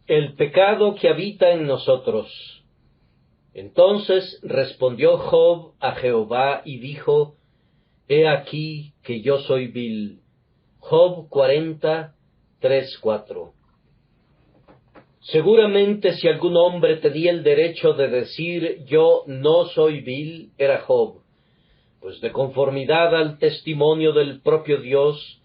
El pecado que habita en nosotros. Entonces respondió Job a Jehová y dijo: He aquí que yo soy vil. Job 40, 3, 4. Seguramente si algún hombre tenía el derecho de decir yo no soy vil, era Job, pues de conformidad al testimonio del propio Dios,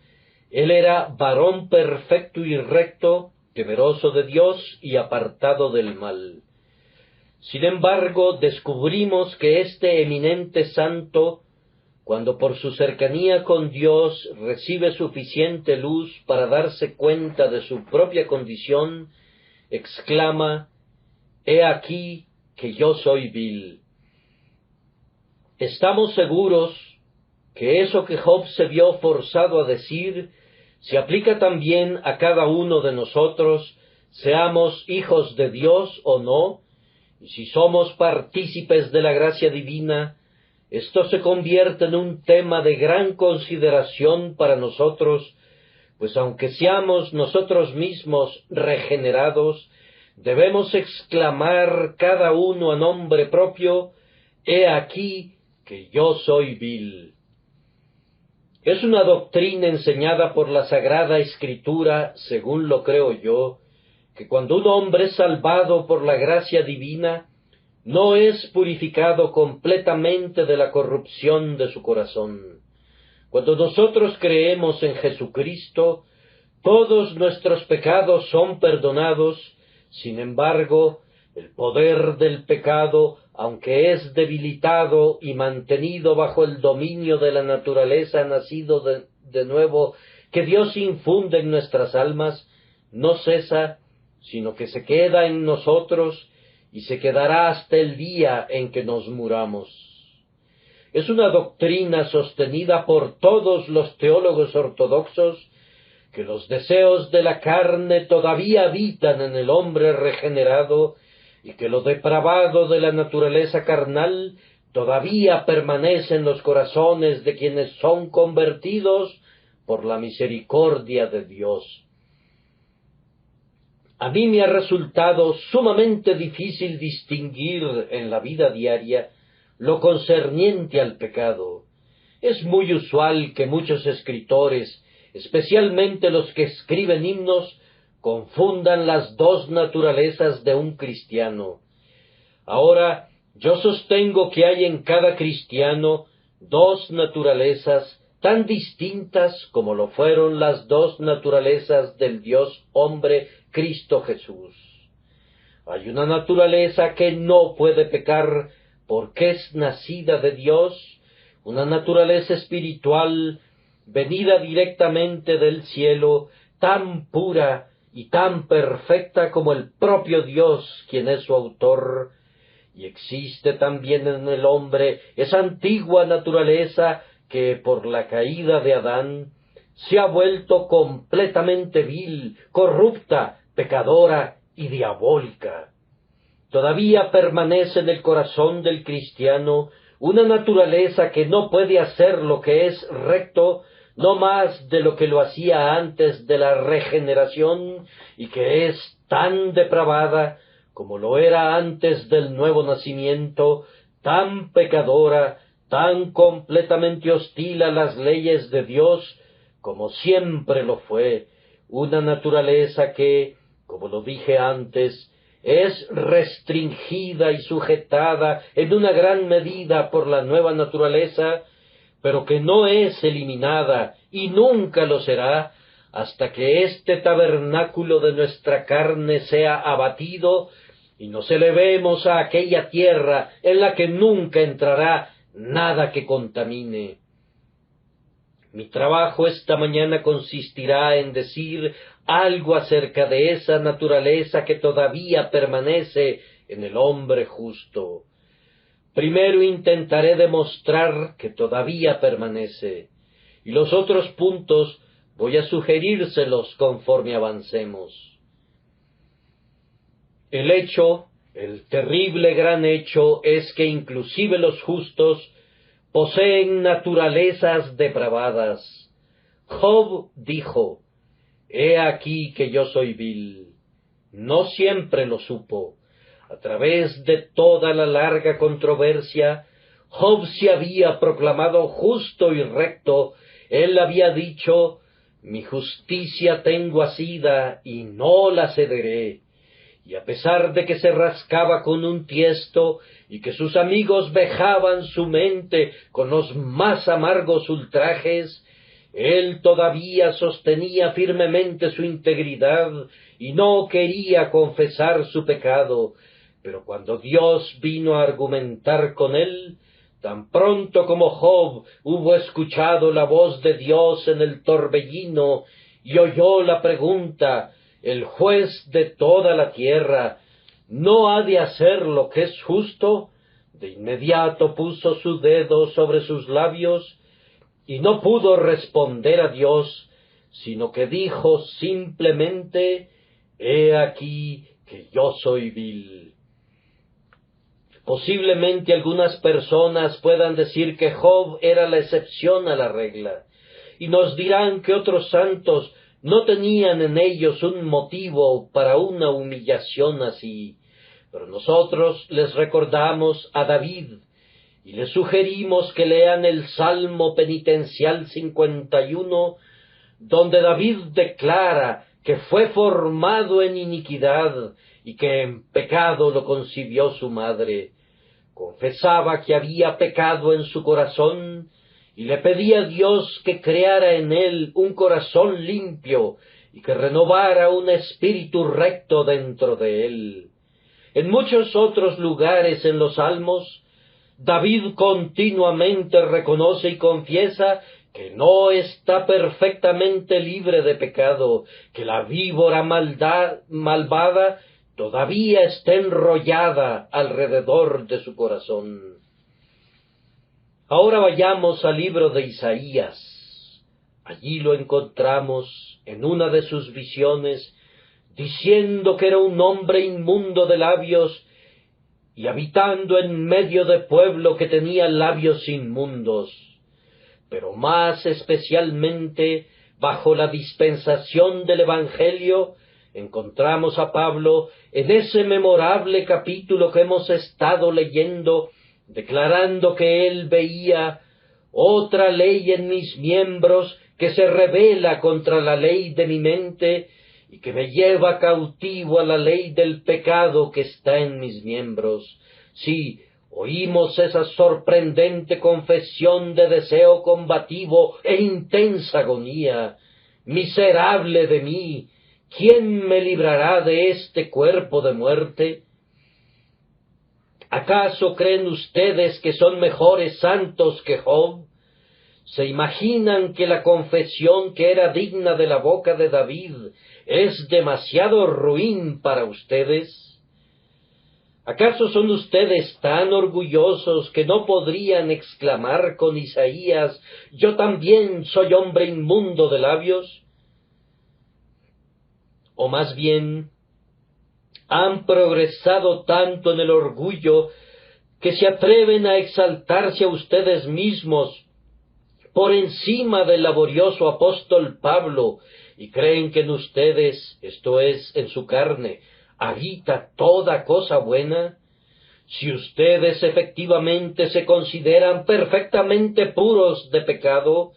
él era varón perfecto y recto, temeroso de Dios y apartado del mal. Sin embargo, descubrimos que este eminente santo, cuando por su cercanía con Dios recibe suficiente luz para darse cuenta de su propia condición, exclama: He aquí que yo soy vil. Estamos seguros que eso que Job se vio forzado a decir se aplica también a cada uno de nosotros, seamos hijos de Dios o no, y si somos partícipes de la gracia divina, esto se convierte en un tema de gran consideración para nosotros, pues aunque seamos nosotros mismos regenerados, debemos exclamar cada uno a nombre propio: He aquí que yo soy vil. Es una doctrina enseñada por la Sagrada Escritura, según lo creo yo, que cuando un hombre es salvado por la gracia divina, no es purificado completamente de la corrupción de su corazón. Cuando nosotros creemos en Jesucristo, todos nuestros pecados son perdonados. Sin embargo, el poder del pecado, aunque es debilitado y mantenido bajo el dominio de la naturaleza nacido de nuevo que Dios infunde en nuestras almas, no cesa, sino que se queda en nosotros y se quedará hasta el día en que nos muramos. Es una doctrina sostenida por todos los teólogos ortodoxos que los deseos de la carne todavía habitan en el hombre regenerado y que lo depravado de la naturaleza carnal todavía permanece en los corazones de quienes son convertidos por la misericordia de Dios. A mí me ha resultado sumamente difícil distinguir en la vida diaria lo concerniente al pecado. Es muy usual que muchos escritores, especialmente los que escriben himnos, confundan las dos naturalezas de un cristiano. Ahora, yo sostengo que hay en cada cristiano dos naturalezas tan distintas como lo fueron las dos naturalezas del Dios hombre Cristo Jesús. Hay una naturaleza que no puede pecar porque es nacida de Dios, una naturaleza espiritual venida directamente del cielo, tan pura y tan perfecta como el propio Dios, quien es su autor. Y existe también en el hombre esa antigua naturaleza que por la caída de Adán se ha vuelto completamente vil, corrupta, pecadora y diabólica. Todavía permanece en el corazón del cristiano una naturaleza que no puede hacer lo que es recto, no más de lo que lo hacía antes de la regeneración, y que es tan depravada como lo era antes del nuevo nacimiento, tan pecadora, tan completamente hostil a las leyes de Dios, como siempre lo fue, una naturaleza que, como lo dije antes, es restringida y sujetada en una gran medida por la nueva naturaleza, pero que no es eliminada y nunca lo será hasta que este tabernáculo de nuestra carne sea abatido y nos elevemos a aquella tierra en la que nunca entrará nada que contamine. Mi trabajo esta mañana consistirá en decir algo acerca de esa naturaleza que todavía permanece en el hombre justo. Primero intentaré demostrar que todavía permanece, y los otros puntos voy a sugerírselos conforme avancemos. El terrible gran hecho, es que inclusive los justos poseen naturalezas depravadas. Job dijo: He aquí que yo soy vil. No siempre lo supo. A través de toda la larga controversia, Job se había proclamado justo y recto. Él había dicho: mi justicia tengo asida y no la cederé. Y a pesar de que se rascaba con un tiesto y que sus amigos vejaban su mente con los más amargos ultrajes, él todavía sostenía firmemente su integridad y no quería confesar su pecado. Pero cuando Dios vino a argumentar con él, tan pronto como Job hubo escuchado la voz de Dios en el torbellino y oyó la pregunta: el juez de toda la tierra ¿no ha de hacer lo que es justo?, de inmediato puso su dedo sobre sus labios y no pudo responder a Dios, sino que dijo simplemente: he aquí que yo soy vil. Posiblemente algunas personas puedan decir que Job era la excepción a la regla, y nos dirán que otros santos no tenían en ellos un motivo para una humillación así, pero nosotros les recordamos a David, y les sugerimos que lean el Salmo Penitencial 51, donde David declara que fue formado en iniquidad y que en pecado lo concibió su madre. Confesaba que había pecado en su corazón y le pedía a Dios que creara en él un corazón limpio y que renovara un espíritu recto dentro de él. En muchos otros lugares en los Salmos, David continuamente reconoce y confiesa que no está perfectamente libre de pecado, que la víbora malvada todavía está enrollada alrededor de su corazón. Ahora vayamos al libro de Isaías. Allí lo encontramos en una de sus visiones, diciendo que era un hombre inmundo de labios y habitando en medio de pueblo que tenía labios inmundos. Pero más especialmente bajo la dispensación del Evangelio, encontramos a Pablo en ese memorable capítulo que hemos estado leyendo, declarando que él veía otra ley en mis miembros que se rebela contra la ley de mi mente y que me lleva cautivo a la ley del pecado que está en mis miembros. Sí, oímos esa sorprendente confesión de deseo combativo e intensa agonía. Miserable de mí, ¿quién me librará de este cuerpo de muerte? ¿Acaso creen ustedes que son mejores santos que Job? ¿Se imaginan que la confesión que era digna de la boca de David es demasiado ruin para ustedes? ¿Acaso son ustedes tan orgullosos que no podrían exclamar con Isaías: yo también soy hombre inmundo de labios? O más bien, han progresado tanto en el orgullo que se atreven a exaltarse a ustedes mismos por encima del laborioso apóstol Pablo, y creen que en ustedes, esto es, en su carne, habita toda cosa buena. Si ustedes efectivamente se consideran perfectamente puros de pecado,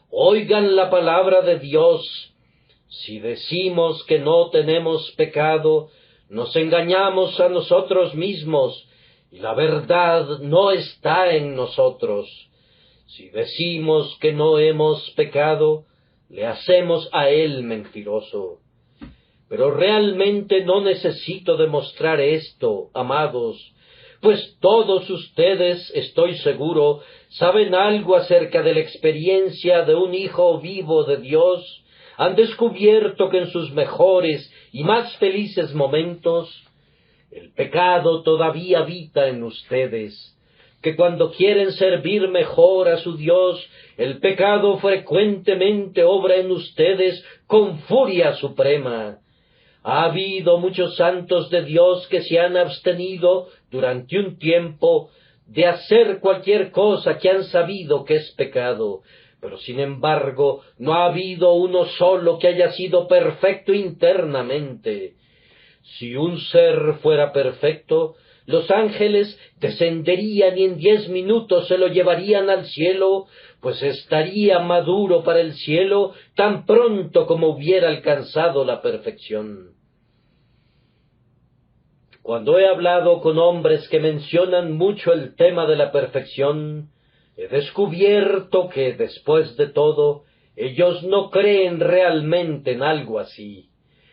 oigan la palabra de Dios. Si decimos que no tenemos pecado, nos engañamos a nosotros mismos, y la verdad no está en nosotros. Si decimos que no hemos pecado, le hacemos a él mentiroso. Pero realmente no necesito demostrar esto, amados, pues todos ustedes, estoy seguro, saben algo acerca de la experiencia de un hijo vivo de Dios. Han descubierto que en sus mejores y más felices momentos, el pecado todavía habita en ustedes, que cuando quieren servir mejor a su Dios, el pecado frecuentemente obra en ustedes con furia suprema. Ha habido muchos santos de Dios que se han abstenido durante un tiempo de hacer cualquier cosa que han sabido que es pecado, pero sin embargo no ha habido uno solo que haya sido perfecto internamente. Si un ser fuera perfecto, los ángeles descenderían y en 10 minutos se lo llevarían al cielo, pues estaría maduro para el cielo tan pronto como hubiera alcanzado la perfección. Cuando he hablado con hombres que mencionan mucho el tema de la perfección, he descubierto que, después de todo, ellos no creen realmente en algo así.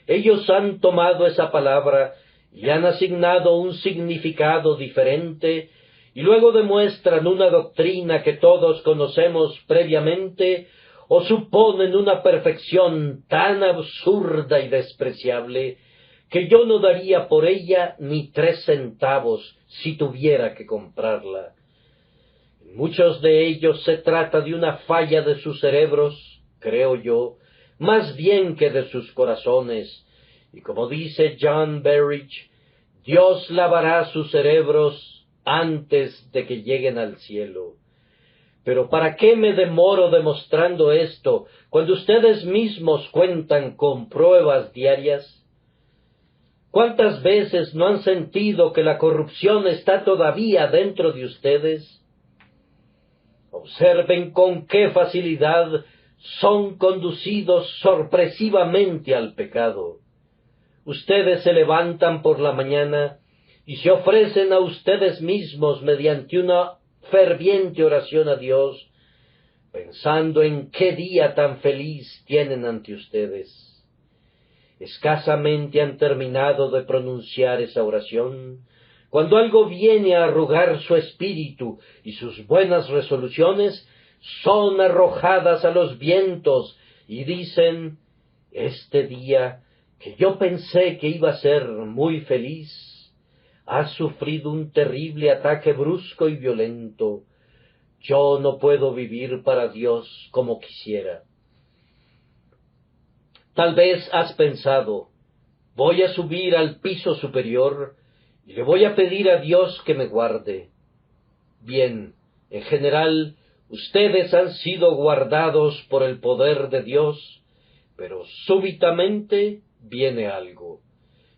Ellos han tomado esa palabra y han asignado un significado diferente, y luego demuestran una doctrina que todos conocemos previamente, o suponen una perfección tan absurda y despreciable, que yo no daría por ella ni 3 centavos si tuviera que comprarla. En muchos de ellos se trata de una falla de sus cerebros, creo yo, más bien que de sus corazones, y como dice John Berridge, Dios lavará sus cerebros antes de que lleguen al cielo. Pero ¿para qué me demoro demostrando esto cuando ustedes mismos cuentan con pruebas diarias? ¿Cuántas veces no han sentido que la corrupción está todavía dentro de ustedes? Observen con qué facilidad son conducidos sorpresivamente al pecado. Ustedes se levantan por la mañana y se ofrecen a ustedes mismos mediante una ferviente oración a Dios, pensando en qué día tan feliz tienen ante ustedes. Escasamente han terminado de pronunciar esa oración, cuando algo viene a arrugar su espíritu y sus buenas resoluciones son arrojadas a los vientos y dicen, este día que yo pensé que iba a ser muy feliz, ha sufrido un terrible ataque brusco y violento. Yo no puedo vivir para Dios como quisiera. Tal vez has pensado, voy a subir al piso superior y le voy a pedir a Dios que me guarde. Bien, en general, ustedes han sido guardados por el poder de Dios, pero súbitamente viene algo.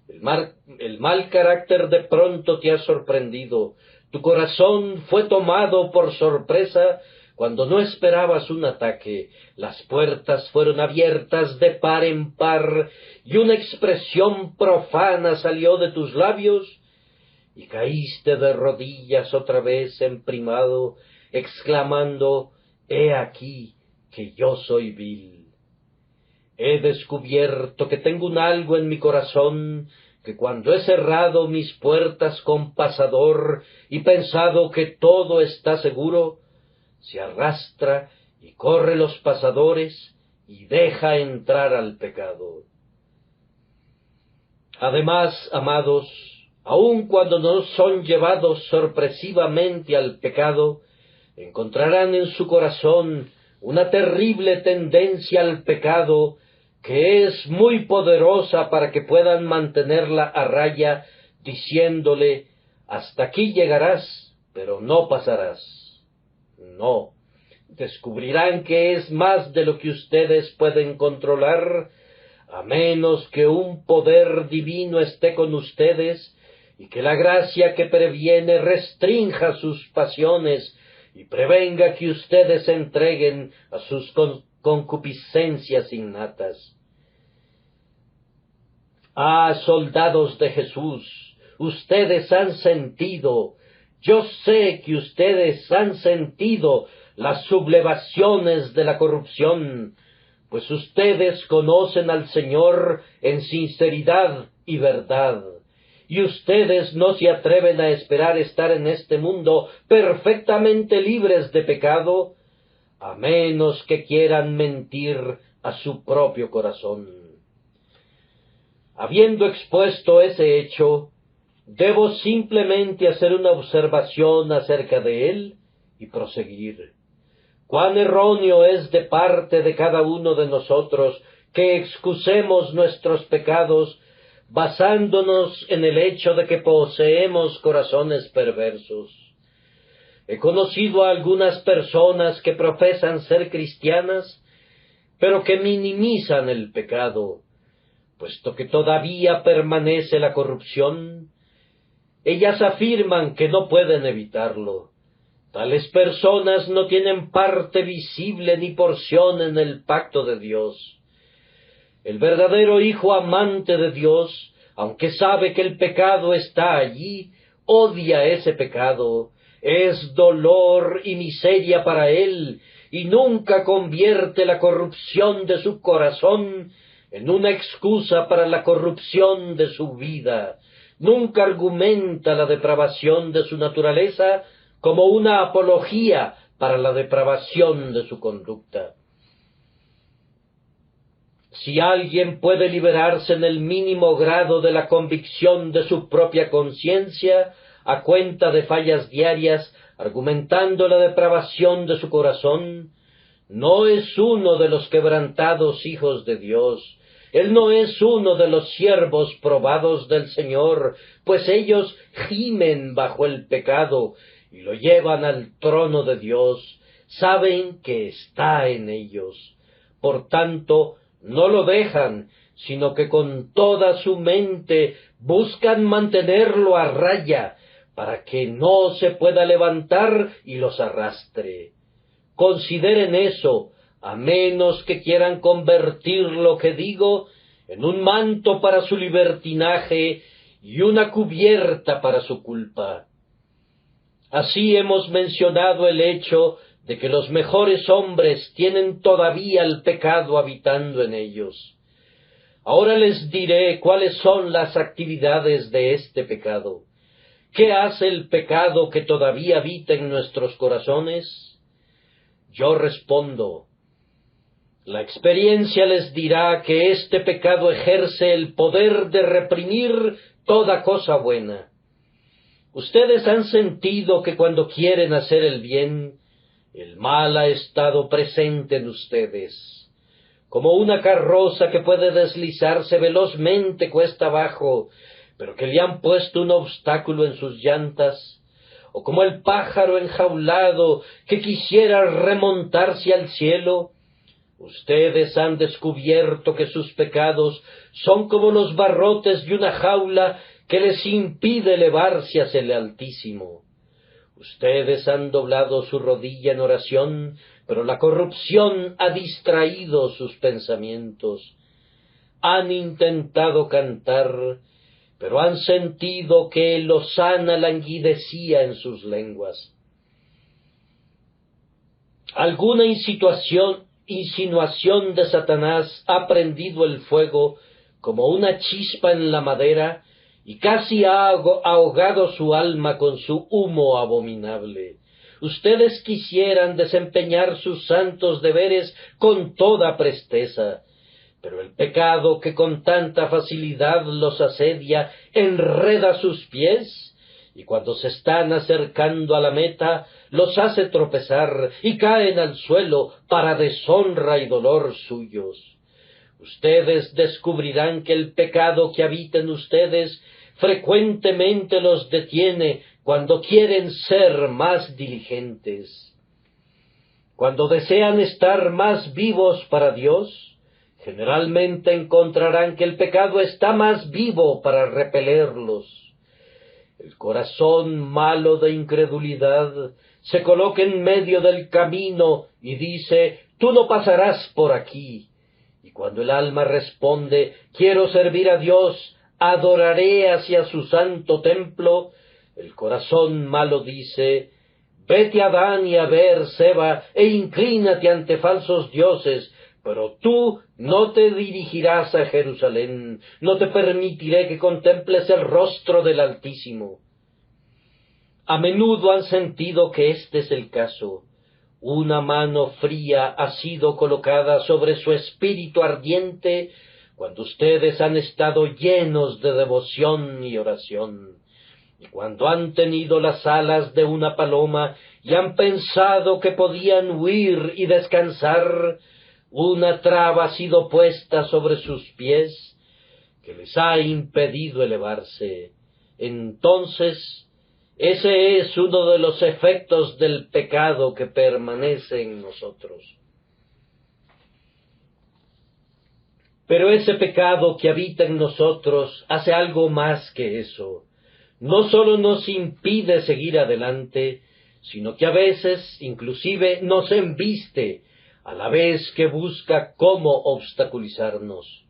El mal carácter de pronto te ha sorprendido, tu corazón fue tomado por sorpresa cuando no esperabas un ataque, las puertas fueron abiertas de par en par, y una expresión profana salió de tus labios, y caíste de rodillas otra vez emprimado, exclamando, «He aquí que yo soy vil». He descubierto que tengo un algo en mi corazón, que cuando he cerrado mis puertas con pasador y pensado que todo está seguro, se arrastra y corre los pasadores y deja entrar al pecado. Además, amados, aun cuando no son llevados sorpresivamente al pecado, encontrarán en su corazón una terrible tendencia al pecado que es muy poderosa para que puedan mantenerla a raya, diciéndole, hasta aquí llegarás, pero no pasarás. No, descubrirán que es más de lo que ustedes pueden controlar, a menos que un poder divino esté con ustedes y que la gracia que previene restrinja sus pasiones y prevenga que ustedes se entreguen a sus concupiscencias innatas. Ah, soldados de Jesús, ustedes han sentido, yo sé que ustedes han sentido las sublevaciones de la corrupción, pues ustedes conocen al Señor en sinceridad y verdad, y ustedes no se atreven a esperar estar en este mundo perfectamente libres de pecado, a menos que quieran mentir a su propio corazón. Habiendo expuesto ese hecho, debo simplemente hacer una observación acerca de él y proseguir. Cuán erróneo es de parte de cada uno de nosotros que excusemos nuestros pecados basándonos en el hecho de que poseemos corazones perversos. He conocido a algunas personas que profesan ser cristianas, pero que minimizan el pecado. puesto que todavía permanece la corrupción, ellas afirman que no pueden evitarlo. Tales personas no tienen parte visible ni porción en el pacto de Dios. El verdadero hijo amante de Dios, aunque sabe que el pecado está allí, odia ese pecado, es dolor y miseria para él, y nunca convierte la corrupción de su corazón en una excusa para la corrupción de su vida. Nunca argumenta la depravación de su naturaleza como una apología para la depravación de su conducta. Si alguien puede liberarse en el mínimo grado de la convicción de su propia conciencia, a cuenta de fallas diarias, argumentando la depravación de su corazón, no es uno de los quebrantados hijos de Dios. Él no es uno de los siervos probados del Señor, pues ellos gimen bajo el pecado y lo llevan al trono de Dios. Saben que está en ellos. Por tanto, no lo dejan, sino que con toda su mente buscan mantenerlo a raya, para que no se pueda levantar y los arrastre. Consideren eso, a menos que quieran convertir lo que digo en un manto para su libertinaje y una cubierta para su culpa. Así hemos mencionado el hecho de que los mejores hombres tienen todavía el pecado habitando en ellos. Ahora les diré cuáles son las actividades de este pecado. ¿Qué hace el pecado que todavía habita en nuestros corazones? Yo respondo, la experiencia les dirá que este pecado ejerce el poder de reprimir toda cosa buena. Ustedes han sentido que cuando quieren hacer el bien, el mal ha estado presente en ustedes, como una carroza que puede deslizarse velozmente cuesta abajo, pero que le han puesto un obstáculo en sus llantas, o como el pájaro enjaulado que quisiera remontarse al cielo. Ustedes han descubierto que sus pecados son como los barrotes de una jaula que les impide elevarse hacia el Altísimo. Ustedes han doblado su rodilla en oración, pero la corrupción ha distraído sus pensamientos. Han intentado cantar, pero han sentido que el hosana languidecía en sus lenguas. Alguna insinuación de Satanás ha prendido el fuego como una chispa en la madera y casi ha ahogado su alma con su humo abominable. Ustedes quisieran desempeñar sus santos deberes con toda presteza, pero el pecado que con tanta facilidad los asedia enreda sus pies, y cuando se están acercando a la meta, los hace tropezar y caen al suelo para deshonra y dolor suyos. Ustedes descubrirán que el pecado que habita en ustedes frecuentemente los detiene cuando quieren ser más diligentes. Cuando desean estar más vivos para Dios, generalmente encontrarán que el pecado está más vivo para repelerlos. El corazón malo de incredulidad se coloca en medio del camino y dice, tú no pasarás por aquí. Y cuando el alma responde, quiero servir a Dios, adoraré hacia su santo templo, el corazón malo dice, vete a Adán y a Beer-seba e inclínate ante falsos dioses, pero tú no te dirigirás a Jerusalén, no te permitiré que contemples el rostro del Altísimo. A menudo han sentido que este es el caso. Una mano fría ha sido colocada sobre su espíritu ardiente cuando ustedes han estado llenos de devoción y oración, y cuando han tenido las alas de una paloma y han pensado que podían huir y descansar, una traba ha sido puesta sobre sus pies que les ha impedido elevarse. Entonces, ese es uno de los efectos del pecado que permanece en nosotros. Pero ese pecado que habita en nosotros hace algo más que eso. No sólo nos impide seguir adelante, sino que a veces, inclusive, nos embiste, a la vez que busca cómo obstaculizarnos.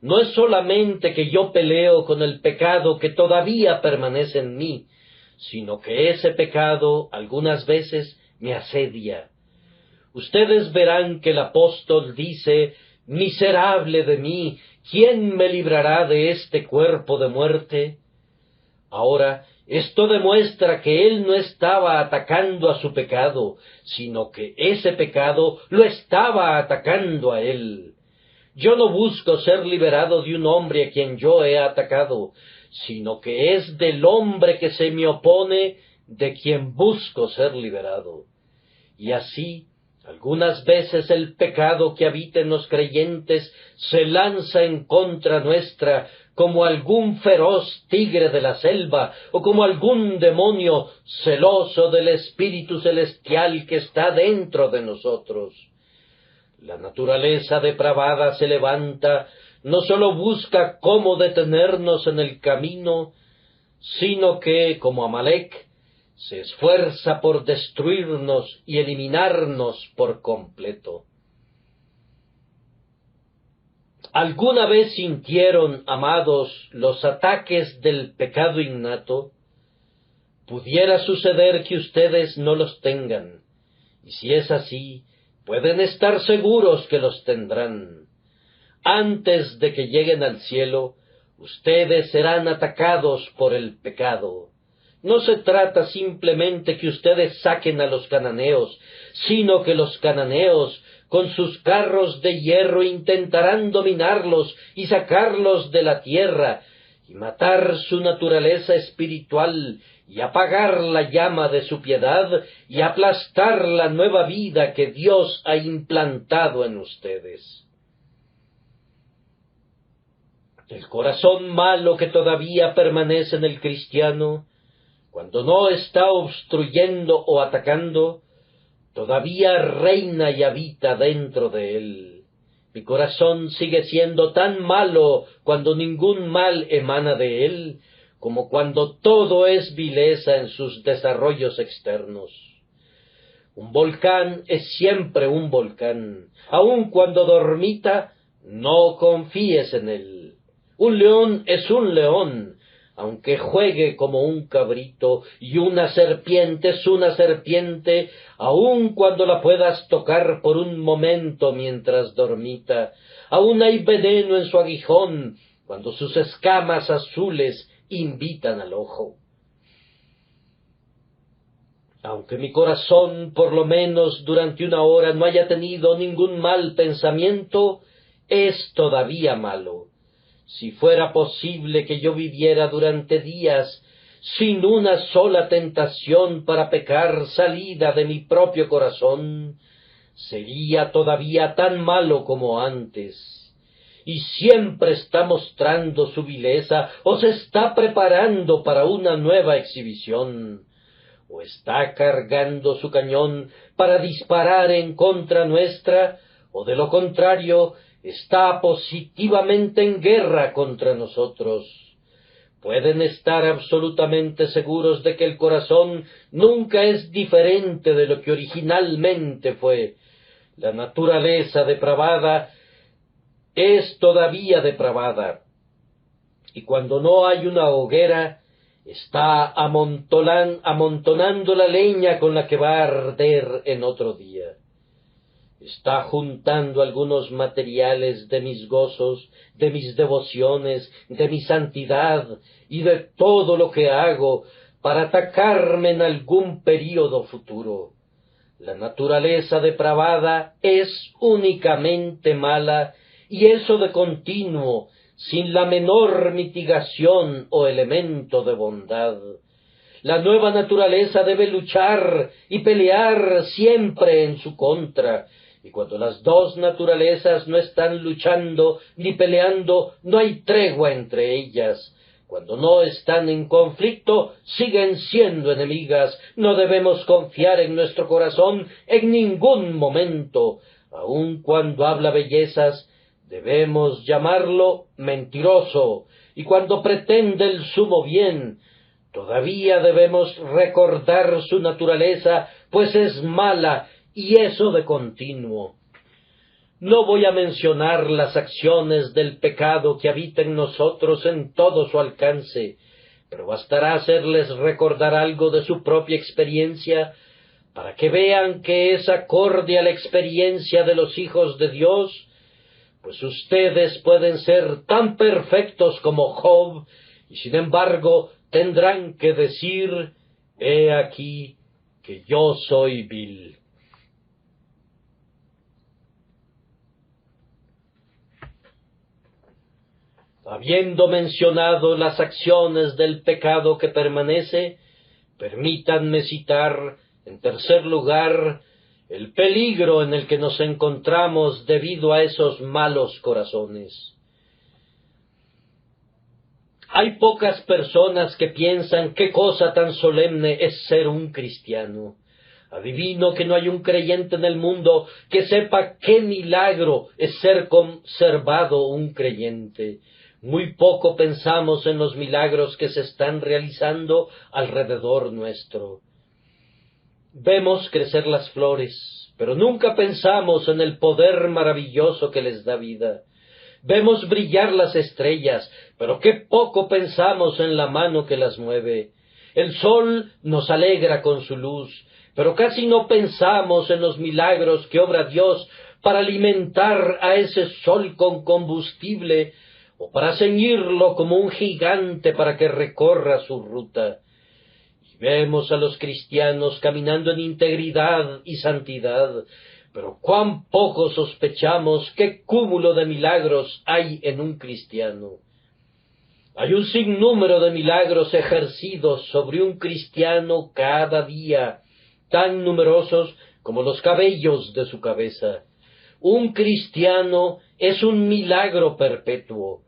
No es solamente que yo peleo con el pecado que todavía permanece en mí, sino que ese pecado algunas veces me asedia. Ustedes verán que el apóstol dice: «Miserable de mí, ¿quién me librará de este cuerpo de muerte?». Ahora, esto demuestra que él no estaba atacando a su pecado, sino que ese pecado lo estaba atacando a él. Yo no busco ser liberado de un hombre a quien yo he atacado, sino que es del hombre que se me opone de quien busco ser liberado. Y así, algunas veces el pecado que habita en los creyentes se lanza en contra nuestra como algún feroz tigre de la selva o como algún demonio celoso del Espíritu Celestial que está dentro de nosotros. La naturaleza depravada se levanta, no sólo busca cómo detenernos en el camino, sino que, como Amalec, se esfuerza por destruirnos y eliminarnos por completo. ¿Alguna vez sintieron, amados, los ataques del pecado innato? Pudiera suceder que ustedes no los tengan, y si es así, pueden estar seguros que los tendrán. Antes de que lleguen al cielo, ustedes serán atacados por el pecado. No se trata simplemente que ustedes saquen a los cananeos, sino que los cananeos, con sus carros de hierro, intentarán dominarlos y sacarlos de la tierra, y matar su naturaleza espiritual, y apagar la llama de su piedad, y aplastar la nueva vida que Dios ha implantado en ustedes. El corazón malo que todavía permanece en el cristiano, cuando no está obstruyendo o atacando, todavía reina y habita dentro de él. Mi corazón sigue siendo tan malo cuando ningún mal emana de él, como cuando todo es vileza en sus desarrollos externos. Un volcán es siempre un volcán, aun cuando dormita, no confíes en él. Un león es un león, aunque juegue como un cabrito, y una serpiente es una serpiente, aun cuando la puedas tocar por un momento mientras dormita. Aún hay veneno en su aguijón, cuando sus escamas azules invitan al ojo. Aunque mi corazón, por lo menos durante una hora, no haya tenido ningún mal pensamiento, es todavía malo. Si fuera posible que yo viviera durante días sin una sola tentación para pecar salida de mi propio corazón, sería todavía tan malo como antes. Y siempre está mostrando su vileza, o se está preparando para una nueva exhibición, o está cargando su cañón para disparar en contra nuestra, o de lo contrario, está positivamente en guerra contra nosotros. Pueden estar absolutamente seguros de que el corazón nunca es diferente de lo que originalmente fue. La naturaleza depravada es todavía depravada, y cuando no hay una hoguera, está amontonando la leña con la que va a arder en otro día. Está juntando algunos materiales de mis gozos, de mis devociones, de mi santidad y de todo lo que hago para atacarme en algún período futuro. La naturaleza depravada es únicamente mala, y eso de continuo, sin la menor mitigación o elemento de bondad. La nueva naturaleza debe luchar y pelear siempre en su contra, y cuando las dos naturalezas no están luchando ni peleando, no hay tregua entre ellas. Cuando no están en conflicto, siguen siendo enemigas. No debemos confiar en nuestro corazón en ningún momento. Aun cuando habla bellezas, Debemos llamarlo mentiroso, y cuando pretende el sumo bien, todavía debemos recordar su naturaleza, pues es mala, y eso de continuo. No voy a mencionar las acciones del pecado que habita en nosotros en todo su alcance, pero bastará hacerles recordar algo de su propia experiencia, para que vean que es acorde a la experiencia de los hijos de Dios, pues ustedes pueden ser tan perfectos como Job, y sin embargo tendrán que decir: he aquí que yo soy vil. Habiendo mencionado las acciones del pecado que permanece, permítanme citar, en tercer lugar, el peligro en el que nos encontramos debido a esos malos corazones. Hay pocas personas que piensan qué cosa tan solemne es ser un cristiano. Adivino que no hay un creyente en el mundo que sepa qué milagro es ser conservado un creyente. Muy poco pensamos en los milagros que se están realizando alrededor nuestro. Vemos crecer las flores, pero nunca pensamos en el poder maravilloso que les da vida. Vemos brillar las estrellas, pero qué poco pensamos en la mano que las mueve. El sol nos alegra con su luz, pero casi no pensamos en los milagros que obra Dios para alimentar a ese sol con combustible, o para ceñirlo como un gigante para que recorra su ruta. Y vemos a los cristianos caminando en integridad y santidad, pero cuán poco sospechamos qué cúmulo de milagros hay en un cristiano. Hay un sinnúmero de milagros ejercidos sobre un cristiano cada día, tan numerosos como los cabellos de su cabeza. Un cristiano es un milagro perpetuo.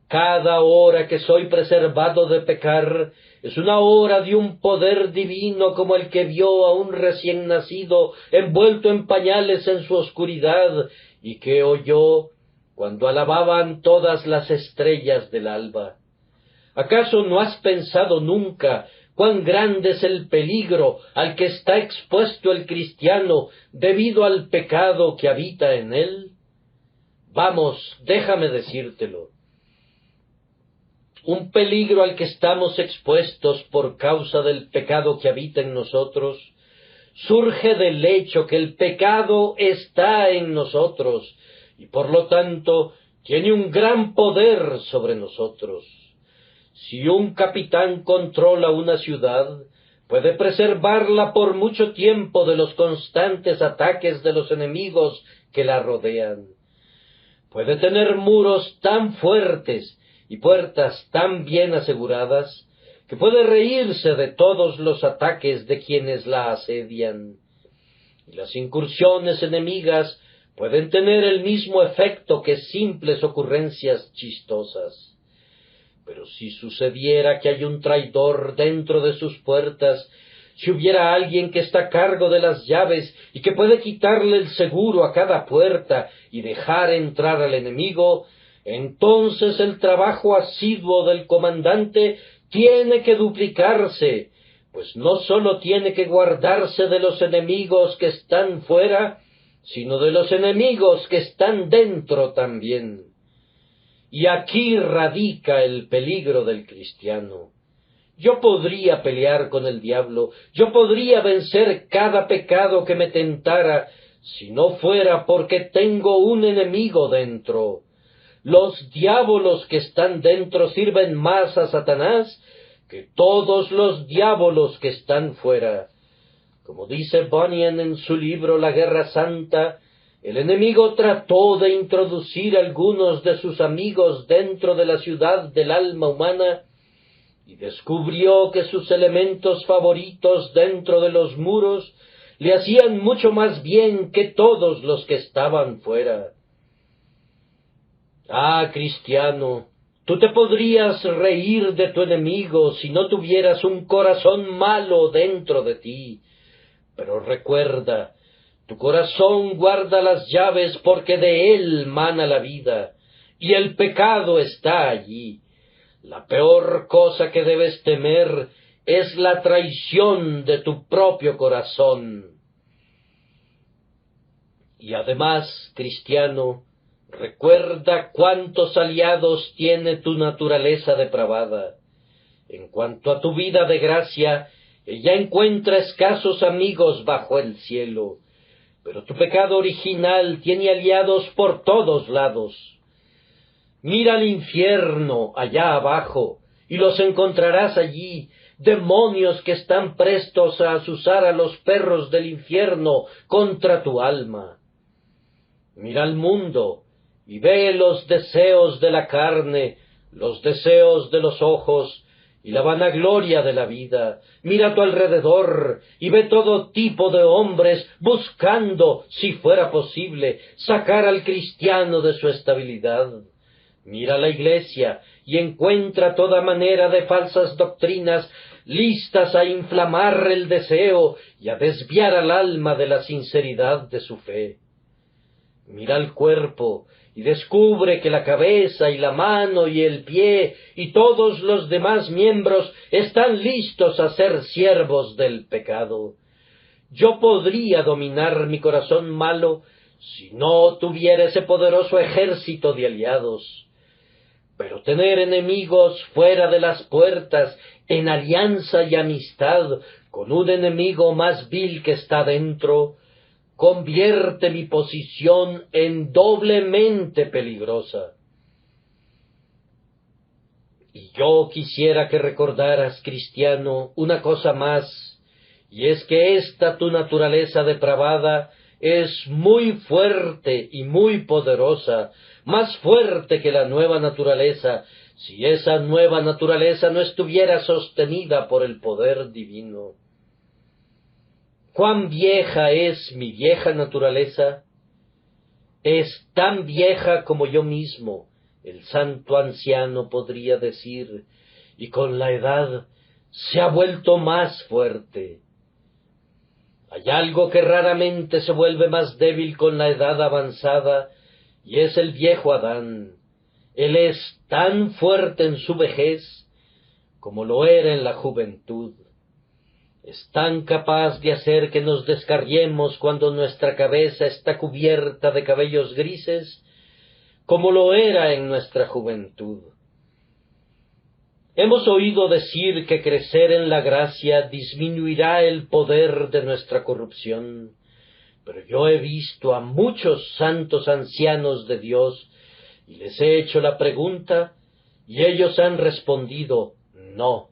Cada hora que soy preservado de pecar es una hora de un poder divino como el que vio a un recién nacido envuelto en pañales en su oscuridad y que oyó cuando alababan todas las estrellas del alba. ¿Acaso no has pensado nunca cuán grande es el peligro al que está expuesto el cristiano debido al pecado que habita en él? Vamos, déjame decírtelo. Un peligro al que estamos expuestos por causa del pecado que habita en nosotros surge del hecho que el pecado está en nosotros y por lo tanto tiene un gran poder sobre nosotros. Si un capitán controla una ciudad, puede preservarla por mucho tiempo de los constantes ataques de los enemigos que la rodean. Puede tener muros tan fuertes y puertas tan bien aseguradas que puede reírse de todos los ataques de quienes la asedian. Y las incursiones enemigas pueden tener el mismo efecto que simples ocurrencias chistosas. Pero si sucediera que hay un traidor dentro de sus puertas, si hubiera alguien que está a cargo de las llaves y que puede quitarle el seguro a cada puerta y dejar entrar al enemigo, entonces el trabajo asiduo del comandante tiene que duplicarse, pues no sólo tiene que guardarse de los enemigos que están fuera, sino de los enemigos que están dentro también. Y aquí radica el peligro del cristiano. Yo podría pelear con el diablo, yo podría vencer cada pecado que me tentara, si no fuera porque tengo un enemigo dentro. Los diábolos que están dentro sirven más a Satanás que todos los diábolos que están fuera. Como dice Bunyan en su libro La Guerra Santa, el enemigo trató de introducir algunos de sus amigos dentro de la ciudad del alma humana y descubrió que sus elementos favoritos dentro de los muros le hacían mucho más bien que todos los que estaban fuera. Ah, cristiano, tú te podrías reír de tu enemigo si no tuvieras un corazón malo dentro de ti, pero recuerda, Tu corazón guarda las llaves porque de él mana la vida, y el pecado está allí. La peor cosa que debes temer es la traición de tu propio corazón. Y además, cristiano, recuerda cuántos aliados tiene tu naturaleza depravada. En cuanto a tu vida de gracia, ella encuentra escasos amigos bajo el cielo, pero tu pecado original tiene aliados por todos lados. Mira al infierno allá abajo, y los encontrarás allí, demonios que están prestos a azuzar a los perros del infierno contra tu alma. Mira al mundo, y ve los deseos de la carne, los deseos de los ojos, y la vanagloria de la vida. Mira a tu alrededor, y ve todo tipo de hombres buscando, si fuera posible, sacar al cristiano de su estabilidad. Mira la Iglesia, y encuentra toda manera de falsas doctrinas listas a inflamar el deseo y a desviar al alma de la sinceridad de su fe. Mira el cuerpo, y descubre que la cabeza y la mano y el pie y todos los demás miembros están listos a ser siervos del pecado. Yo podría dominar mi corazón malo si no tuviera ese poderoso ejército de aliados. Pero tener enemigos fuera de las puertas, en alianza y amistad con un enemigo más vil que está dentro, convierte mi posición en doblemente peligrosa. Y yo quisiera que recordaras, cristiano, una cosa más, y es que esta tu naturaleza depravada es muy fuerte y muy poderosa, más fuerte que la nueva naturaleza, si esa nueva naturaleza no estuviera sostenida por el poder divino. ¿Cuán vieja es mi vieja naturaleza? Es tan vieja como yo mismo, el santo anciano podría decir, y con la edad se ha vuelto más fuerte. Hay algo que raramente se vuelve más débil con la edad avanzada, y es el viejo Adán. Él es tan fuerte en su vejez como lo era en la juventud. Es tan capaz de hacer que nos descarriemos cuando nuestra cabeza está cubierta de cabellos grises, como lo era en nuestra juventud. Hemos oído decir que crecer en la gracia disminuirá el poder de nuestra corrupción, pero yo he visto a muchos santos ancianos de Dios y les he hecho la pregunta y ellos han respondido no.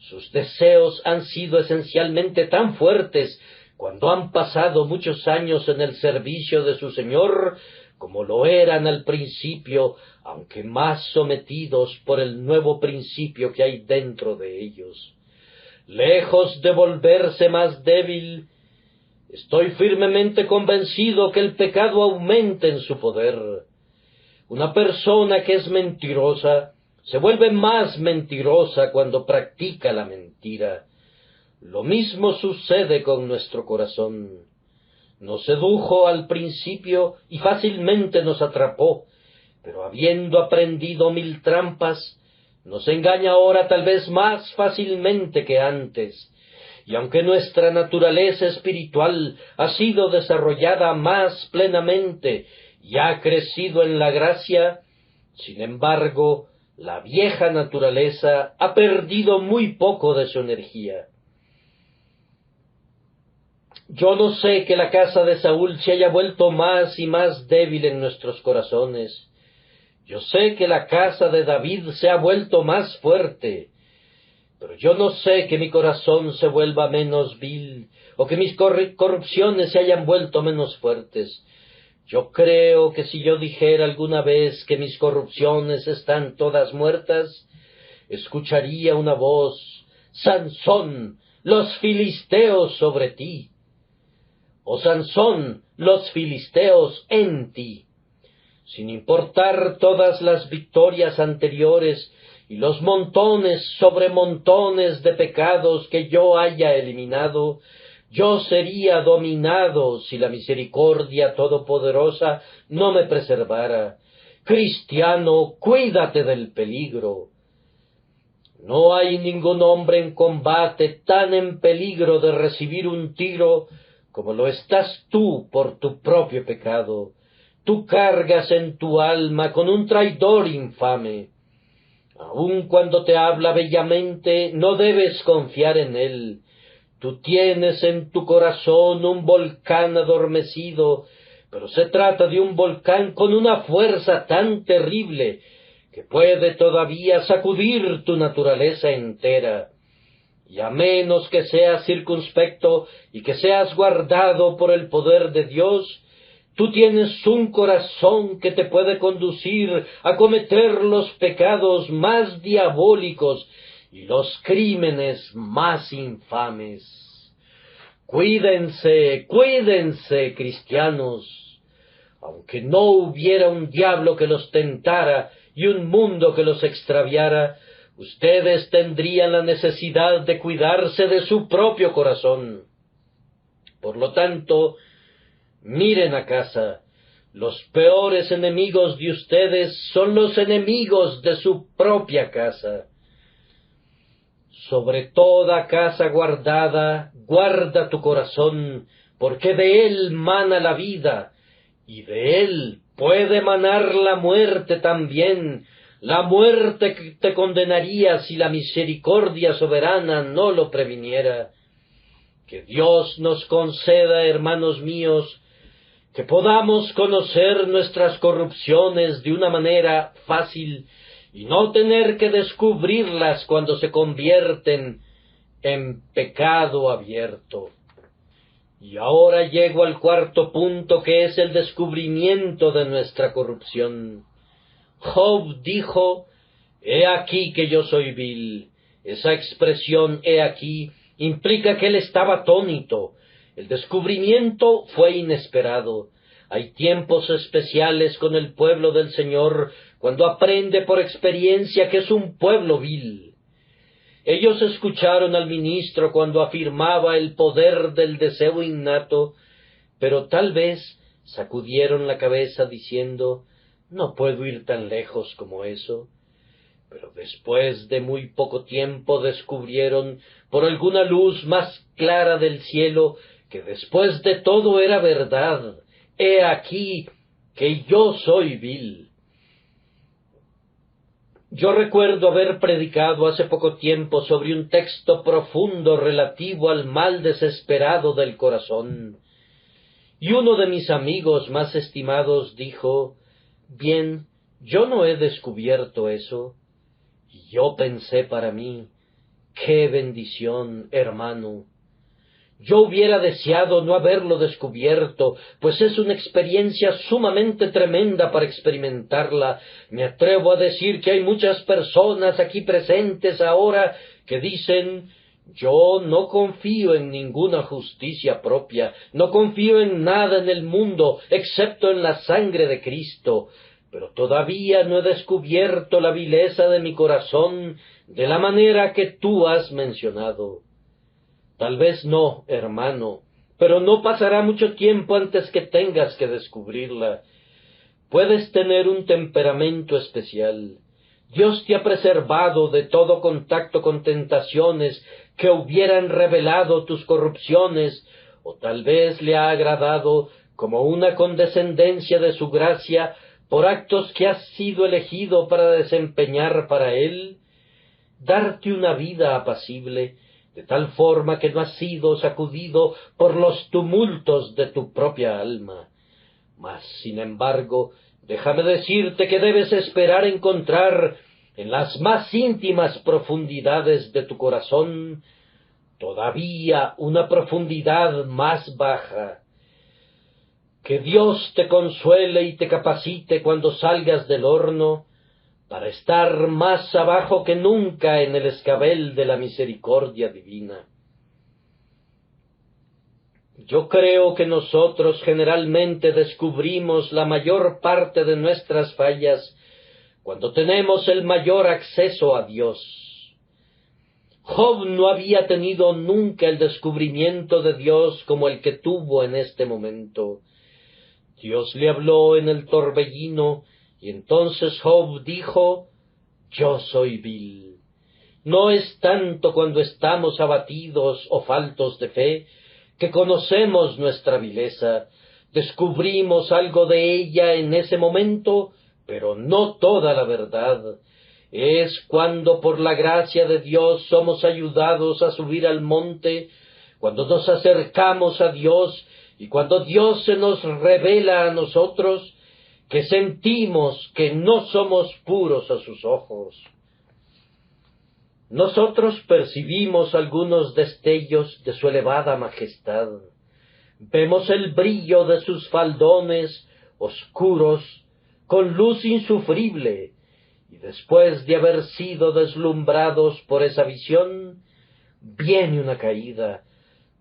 Sus deseos han sido esencialmente tan fuertes cuando han pasado muchos años en el servicio de su Señor como lo eran al principio, aunque más sometidos por el nuevo principio que hay dentro de ellos. Lejos de volverse más débil, estoy firmemente convencido que el pecado aumenta en su poder. Una persona que es mentirosa se vuelve más mentirosa cuando practica la mentira. Lo mismo sucede con nuestro corazón. Nos sedujo al principio y fácilmente nos atrapó, pero habiendo aprendido 1000 trampas, nos engaña ahora tal vez más fácilmente que antes. Y aunque nuestra naturaleza espiritual ha sido desarrollada más plenamente y ha crecido en la gracia, sin embargo, la vieja naturaleza ha perdido muy poco de su energía. Yo no sé que la casa de Saúl se haya vuelto más y más débil en nuestros corazones. Yo sé que la casa de David se ha vuelto más fuerte, pero yo no sé que mi corazón se vuelva menos vil, o que mis corrupciones se hayan vuelto menos fuertes. Yo creo que si yo dijera alguna vez que mis corrupciones están todas muertas, escucharía una voz: Sansón, los filisteos sobre ti. O Sansón, los filisteos en ti. Sin importar todas las victorias anteriores y los montones sobre montones de pecados que yo haya eliminado, Yo sería dominado si la misericordia todopoderosa no me preservara. Cristiano, cuídate del peligro. No hay ningún hombre en combate tan en peligro de recibir un tiro como lo estás tú por tu propio pecado. Tú cargas en tu alma con un traidor infame. Aun cuando te habla bellamente, no debes confiar en él. Tú tienes en tu corazón un volcán adormecido, pero se trata de un volcán con una fuerza tan terrible que puede todavía sacudir tu naturaleza entera. Y a menos que seas circunspecto y que seas guardado por el poder de Dios, tú tienes un corazón que te puede conducir a cometer los pecados más diabólicos y los crímenes más infames. Cuídense, cuídense, cristianos. Aunque no hubiera un diablo que los tentara y un mundo que los extraviara, ustedes tendrían la necesidad de cuidarse de su propio corazón. Por lo tanto, miren a casa. Los peores enemigos de ustedes son los enemigos de su propia casa. Sobre toda casa guardada, guarda tu corazón, porque de él mana la vida, y de él puede manar la muerte también, la muerte que te condenaría si la misericordia soberana no lo previniera. Que Dios nos conceda, hermanos míos, que podamos conocer nuestras corrupciones de una manera fácil y no tener que descubrirlas cuando se convierten en pecado abierto. Y ahora llego al cuarto punto, que es el descubrimiento de nuestra corrupción. Job dijo: «He aquí que yo soy vil». Esa expresión «he aquí» implica que él estaba atónito. El descubrimiento fue inesperado. Hay tiempos especiales con el pueblo del Señor cuando aprende por experiencia que es un pueblo vil. Ellos escucharon al ministro cuando afirmaba el poder del deseo innato, pero tal vez sacudieron la cabeza diciendo: «No puedo ir tan lejos como eso». Pero después de muy poco tiempo descubrieron, por alguna luz más clara del cielo, que después de todo era verdad. «He aquí que yo soy vil». Yo recuerdo haber predicado hace poco tiempo sobre un texto profundo relativo al mal desesperado del corazón, y uno de mis amigos más estimados dijo: «Bien, yo no he descubierto eso». Y yo pensé para mí: «¡Qué bendición, hermano!». Yo hubiera deseado no haberlo descubierto, pues es una experiencia sumamente tremenda para experimentarla. Me atrevo a decir que hay muchas personas aquí presentes ahora que dicen: «Yo no confío en ninguna justicia propia, no confío en nada en el mundo, excepto en la sangre de Cristo, pero todavía no he descubierto la vileza de mi corazón de la manera que tú has mencionado». Tal vez no, hermano, pero no pasará mucho tiempo antes que tengas que descubrirla. Puedes tener un temperamento especial. Dios te ha preservado de todo contacto con tentaciones que hubieran revelado tus corrupciones, o tal vez le ha agradado, como una condescendencia de su gracia, por actos que has sido elegido para desempeñar para Él, darte una vida apacible, de tal forma que no has sido sacudido por los tumultos de tu propia alma. Mas, sin embargo, déjame decirte que debes esperar encontrar en las más íntimas profundidades de tu corazón todavía una profundidad más baja. Que Dios te consuele y te capacite cuando salgas del horno, para estar más abajo que nunca en el escabel de la misericordia divina. Yo creo que nosotros generalmente descubrimos la mayor parte de nuestras fallas cuando tenemos el mayor acceso a Dios. Job no había tenido nunca el descubrimiento de Dios como el que tuvo en este momento. Dios le habló en el torbellino, y entonces Job dijo: yo soy vil. No es tanto cuando estamos abatidos o faltos de fe, que conocemos nuestra vileza, descubrimos algo de ella en ese momento, pero no toda la verdad. Es cuando por la gracia de Dios somos ayudados a subir al monte, cuando nos acercamos a Dios y cuando Dios se nos revela a nosotros, que sentimos que no somos puros a sus ojos. Nosotros percibimos algunos destellos de su elevada majestad. Vemos el brillo de sus faldones oscuros, con luz insufrible, y después de haber sido deslumbrados por esa visión, viene una caída,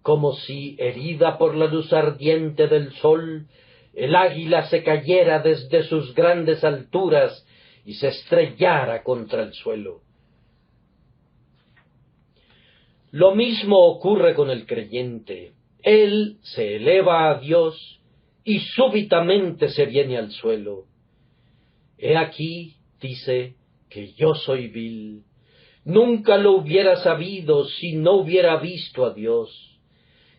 como si, herida por la luz ardiente del sol, el águila se cayera desde sus grandes alturas y se estrellara contra el suelo. Lo mismo ocurre con el creyente. Él se eleva a Dios y súbitamente se viene al suelo. He aquí, dice, que yo soy vil. Nunca lo hubiera sabido si no hubiera visto a Dios.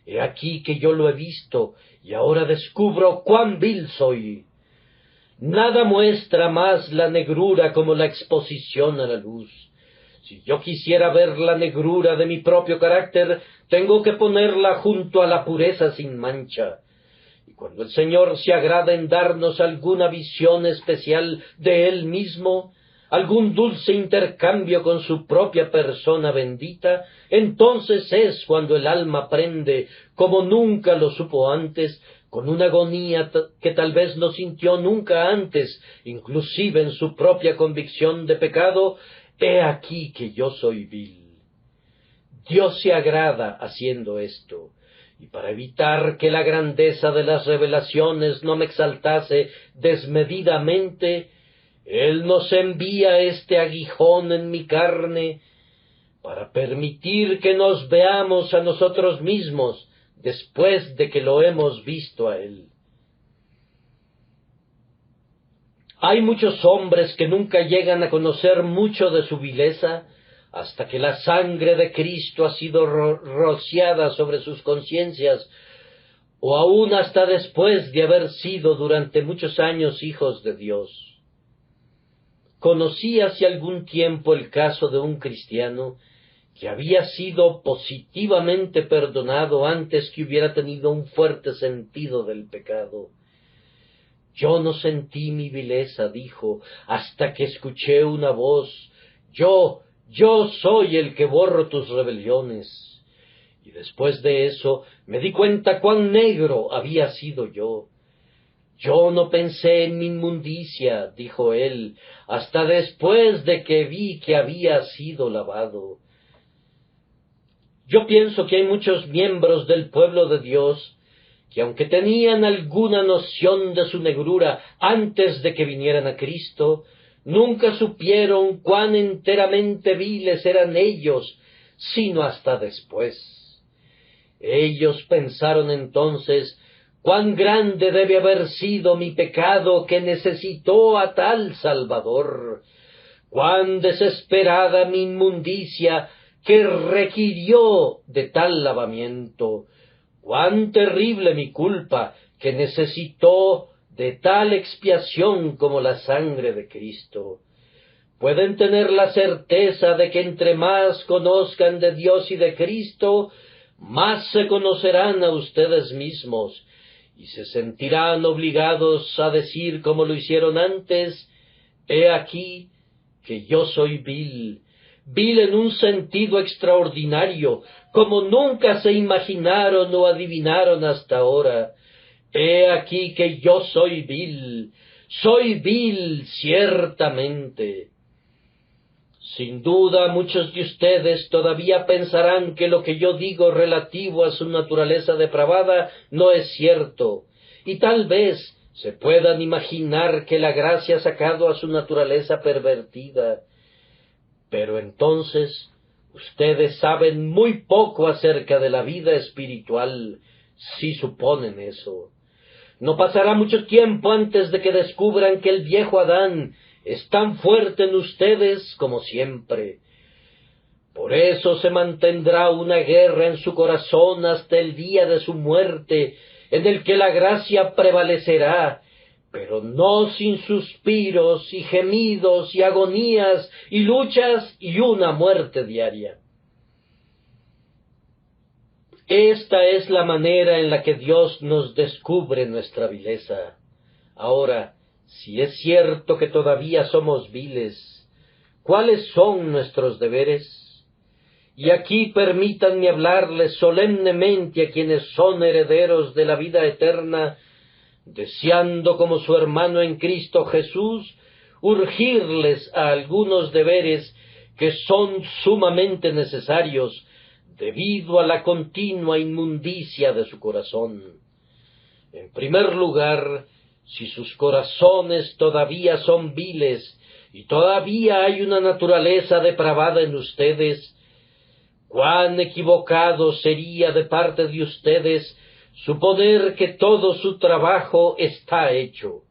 He aquí que yo lo he visto y ahora descubro cuán vil soy. Nada muestra más la negrura como la exposición a la luz. Si yo quisiera ver la negrura de mi propio carácter, tengo que ponerla junto a la pureza sin mancha. Y cuando el Señor se agrada en darnos alguna visión especial de Él mismo, algún dulce intercambio con su propia persona bendita, entonces es cuando el alma aprende, como nunca lo supo antes, con una agonía que tal vez no sintió nunca antes, inclusive en su propia convicción de pecado: he aquí que yo soy vil. Dios se agrada haciendo esto, y para evitar que la grandeza de las revelaciones no me exaltase desmedidamente, Él nos envía este aguijón en mi carne para permitir que nos veamos a nosotros mismos después de que lo hemos visto a Él. Hay muchos hombres que nunca llegan a conocer mucho de su vileza hasta que la sangre de Cristo ha sido rociada sobre sus conciencias, o aún hasta después de haber sido durante muchos años hijos de Dios. Conocí hace algún tiempo el caso de un cristiano que había sido positivamente perdonado antes que hubiera tenido un fuerte sentido del pecado. Yo no sentí mi vileza, dijo, hasta que escuché una voz: yo soy el que borro tus rebeliones. Y después de eso me di cuenta cuán negro había sido yo. Yo no pensé en mi inmundicia, dijo él, hasta después de que vi que había sido lavado. Yo pienso que hay muchos miembros del pueblo de Dios que, aunque tenían alguna noción de su negrura antes de que vinieran a Cristo, nunca supieron cuán enteramente viles eran ellos, sino hasta después. Ellos pensaron entonces: cuán grande debe haber sido mi pecado que necesitó a tal Salvador, cuán desesperada mi inmundicia que requirió de tal lavamiento, cuán terrible mi culpa que necesitó de tal expiación como la sangre de Cristo. Pueden tener la certeza de que entre más conozcan de Dios y de Cristo, más se conocerán a ustedes mismos, y se sentirán obligados a decir como lo hicieron antes: he aquí que yo soy vil, vil en un sentido extraordinario, como nunca se imaginaron o adivinaron hasta ahora. He aquí que yo soy vil ciertamente. Sin duda muchos de ustedes todavía pensarán que lo que yo digo relativo a su naturaleza depravada no es cierto, y tal vez se puedan imaginar que la gracia ha sacado a su naturaleza pervertida. Pero entonces Ustedes saben muy poco acerca de la vida espiritual, si suponen eso. No pasará mucho tiempo antes de que descubran que el viejo Adán es tan fuerte en ustedes como siempre. Por eso se mantendrá una guerra en su corazón hasta el día de su muerte, en el que la gracia prevalecerá, pero no sin suspiros y gemidos y agonías y luchas y una muerte diaria. Esta es la manera en la que Dios nos descubre nuestra vileza. Ahora, si es cierto que todavía somos viles, ¿cuáles son nuestros deberes? Y aquí permítanme hablarles solemnemente a quienes son herederos de la vida eterna, deseando como su hermano en Cristo Jesús, urgirles a algunos deberes que son sumamente necesarios debido a la continua inmundicia de su corazón. En primer lugar, si sus corazones todavía son viles y todavía hay una naturaleza depravada en ustedes, cuán equivocado sería de parte de ustedes suponer que todo su trabajo está hecho.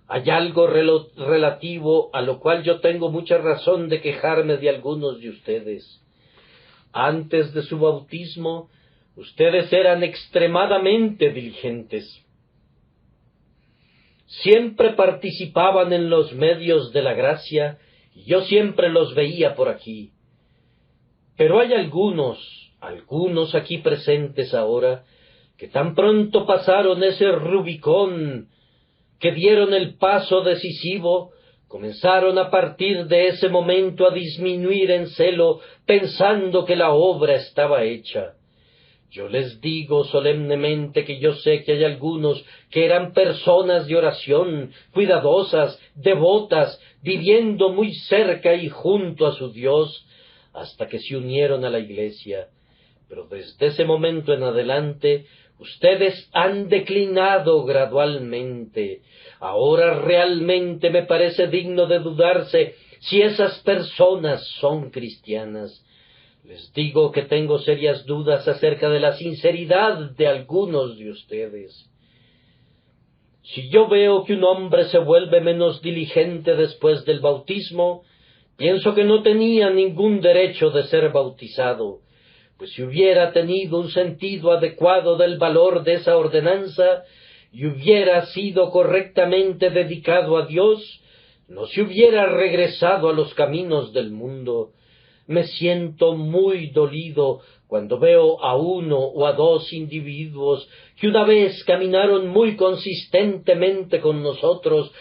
Hay algo relativo a lo cual yo tengo mucha razón de quejarme de algunos de ustedes. Antes de su bautismo, ustedes eran extremadamente diligentes. Siempre participaban en los medios de la gracia, y yo siempre los veía por aquí. Pero hay algunos aquí presentes ahora, que tan pronto pasaron ese Rubicón, que dieron el paso decisivo, comenzaron a partir de ese momento a disminuir en celo, pensando que la obra estaba hecha. Yo les digo solemnemente que yo sé que hay algunos que eran personas de oración, cuidadosas, devotas, viviendo muy cerca y junto a su Dios, hasta que se unieron a la Iglesia. Pero desde ese momento en adelante, ustedes han declinado gradualmente. Ahora realmente me parece digno de dudarse si esas personas son cristianas. Les digo que tengo serias dudas acerca de la sinceridad de algunos de ustedes. Si yo veo que un hombre se vuelve menos diligente después del bautismo, pienso que no tenía ningún derecho de ser bautizado, pues si hubiera tenido un sentido adecuado del valor de esa ordenanza y hubiera sido correctamente dedicado a Dios, no se hubiera regresado a los caminos del mundo. Me siento muy dolido cuando veo a uno o a dos individuos que una vez caminaron muy consistentemente con nosotros,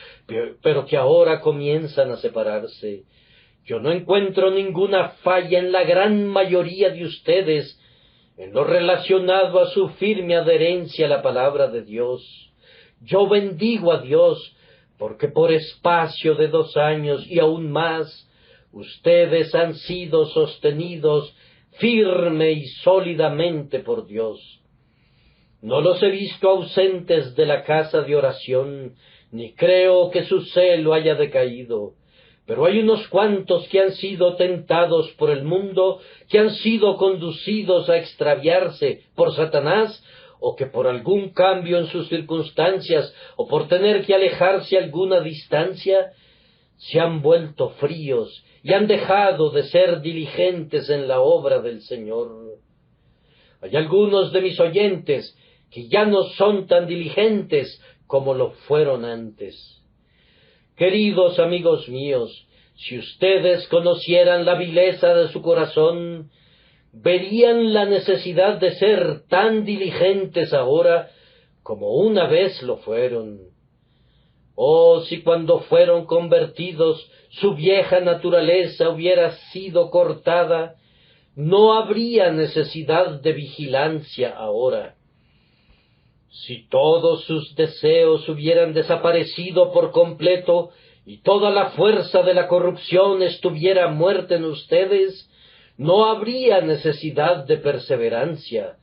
pero que ahora comienzan a separarse. Yo no encuentro ninguna falla en la gran mayoría de ustedes en lo relacionado a su firme adherencia a la palabra de Dios. Yo bendigo a Dios porque por espacio de 2 años y aún más, ustedes han sido sostenidos firme y sólidamente por Dios. No los he visto ausentes de la casa de oración, ni creo que su celo haya decaído, pero hay unos cuantos que han sido tentados por el mundo, que han sido conducidos a extraviarse por Satanás, o que por algún cambio en sus circunstancias, o por tener que alejarse a alguna distancia, se han vuelto fríos y han dejado de ser diligentes en la obra del Señor. Hay algunos de mis oyentes que ya no son tan diligentes como lo fueron antes. Queridos amigos míos, si ustedes conocieran la vileza de su corazón, verían la necesidad de ser tan diligentes ahora como una vez lo fueron. Oh, si cuando fueron convertidos su vieja naturaleza hubiera sido cortada, no habría necesidad de vigilancia ahora. Si todos sus deseos hubieran desaparecido por completo y toda la fuerza de la corrupción estuviera muerta en ustedes, no habría necesidad de perseverancia.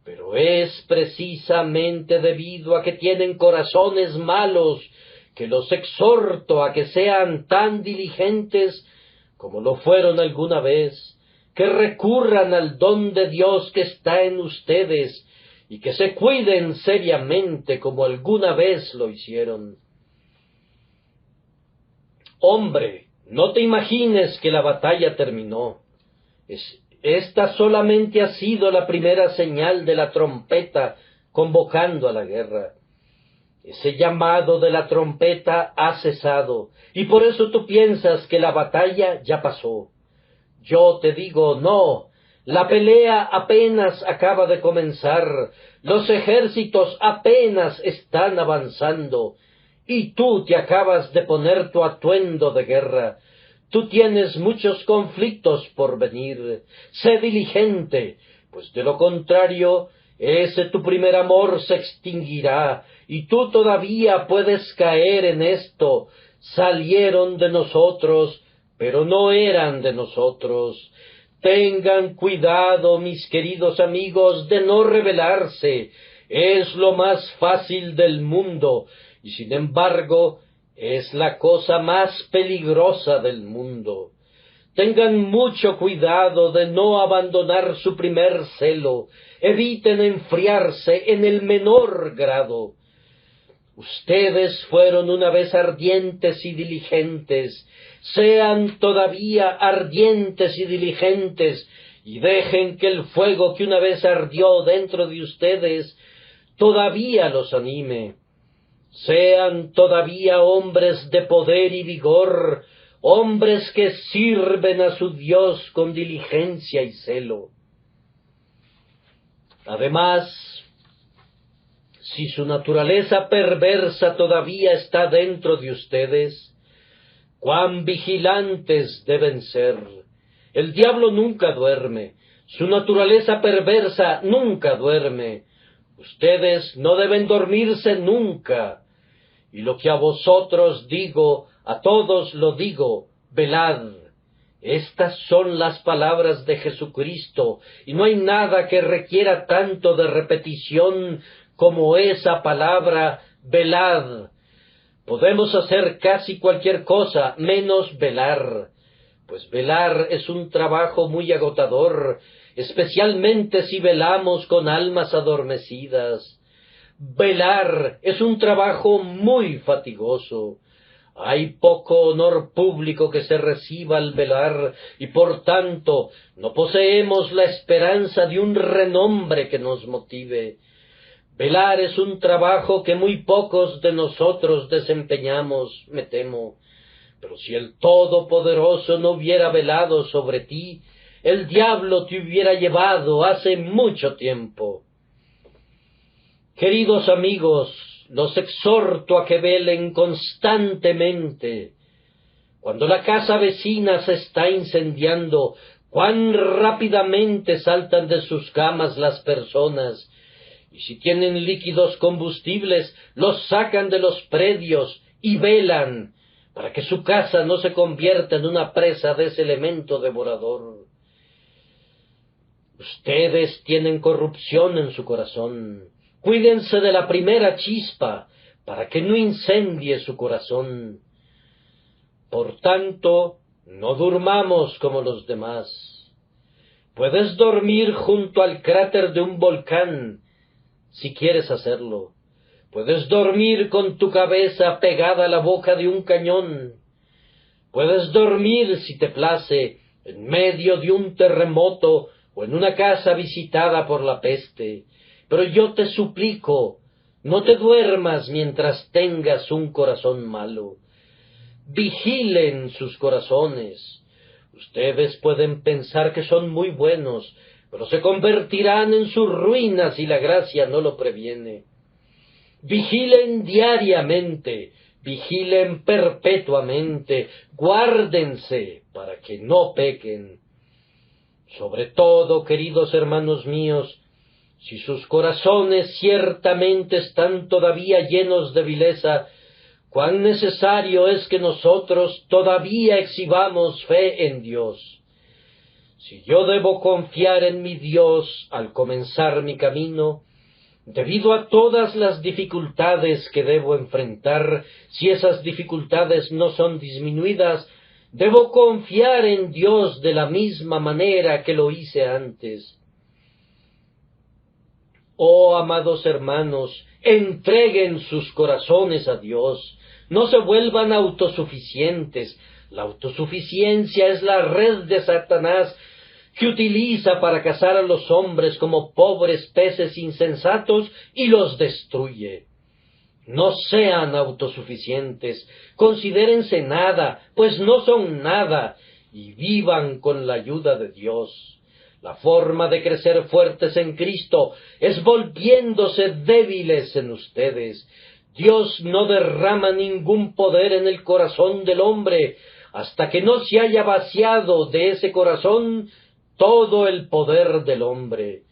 Pero es precisamente debido a que tienen corazones malos que los exhorto a que sean tan diligentes como lo fueron alguna vez, que recurran al don de Dios que está en ustedes y que se cuiden seriamente como alguna vez lo hicieron. Hombre, no te imagines que la batalla terminó. Esta solamente ha sido la primera señal de la trompeta convocando a la guerra. Ese llamado de la trompeta ha cesado, y por eso tú piensas que la batalla ya pasó. Yo te digo, no, la pelea apenas acaba de comenzar, los ejércitos apenas están avanzando, y tú te acabas de poner tu atuendo de guerra. Tú tienes muchos conflictos por venir. Sé diligente, pues de lo contrario, ese tu primer amor se extinguirá, y tú todavía puedes caer en esto. Salieron de nosotros, pero no eran de nosotros. Tengan cuidado, mis queridos amigos, de no rebelarse. Es lo más fácil del mundo, y sin embargo, es la cosa más peligrosa del mundo. Tengan mucho cuidado de no abandonar su primer celo. Eviten enfriarse en el menor grado. Ustedes fueron una vez ardientes y diligentes. Sean todavía ardientes y diligentes, y dejen que el fuego que una vez ardió dentro de ustedes todavía los anime. Sean todavía hombres de poder y vigor, hombres que sirven a su Dios con diligencia y celo. Además, si su naturaleza perversa todavía está dentro de ustedes, cuán vigilantes deben ser. El diablo nunca duerme, su naturaleza perversa nunca duerme. Ustedes no deben dormirse nunca. Y lo que a vosotros digo, a todos lo digo, velad. Estas son las palabras de Jesucristo, y no hay nada que requiera tanto de repetición como esa palabra, velad. Podemos hacer casi cualquier cosa, menos velar, pues velar es un trabajo muy agotador, especialmente si velamos con almas adormecidas. Velar es un trabajo muy fatigoso. Hay poco honor público que se reciba al velar, y por tanto no poseemos la esperanza de un renombre que nos motive. Velar es un trabajo que muy pocos de nosotros desempeñamos, me temo. Pero si el Todopoderoso no hubiera velado sobre ti, el diablo te hubiera llevado hace mucho tiempo. Queridos amigos, los exhorto a que velen constantemente. Cuando la casa vecina se está incendiando, cuán rápidamente saltan de sus camas las personas, y si tienen líquidos combustibles, los sacan de los predios y velan, para que su casa no se convierta en una presa de ese elemento devorador. Ustedes tienen corrupción en su corazón. Cuídense de la primera chispa, para que no incendie su corazón. Por tanto, no durmamos como los demás. Puedes dormir junto al cráter de un volcán, si quieres hacerlo. Puedes dormir con tu cabeza pegada a la boca de un cañón. Puedes dormir, si te place, en medio de un terremoto o en una casa visitada por la peste. Pero yo te suplico, no te duermas mientras tengas un corazón malo. Vigilen sus corazones. Ustedes pueden pensar que son muy buenos, pero se convertirán en sus ruinas si la gracia no lo previene. Vigilen diariamente, vigilen perpetuamente, guárdense para que no pequen. Sobre todo, queridos hermanos míos, si sus corazones ciertamente están todavía llenos de vileza, cuán necesario es que nosotros todavía exhibamos fe en Dios. Si yo debo confiar en mi Dios al comenzar mi camino, debido a todas las dificultades que debo enfrentar, si esas dificultades no son disminuidas, Debo confiar en Dios de la misma manera que lo hice antes. Oh, amados hermanos, entreguen sus corazones a Dios. No se vuelvan autosuficientes. La autosuficiencia es la red de Satanás que utiliza para cazar a los hombres como pobres peces insensatos y los destruye. No sean autosuficientes, considérense nada, pues no son nada, y vivan con la ayuda de Dios. La forma de crecer fuertes en Cristo es volviéndose débiles en ustedes. Dios no derrama ningún poder en el corazón del hombre hasta que no se haya vaciado de ese corazón todo el poder del hombre.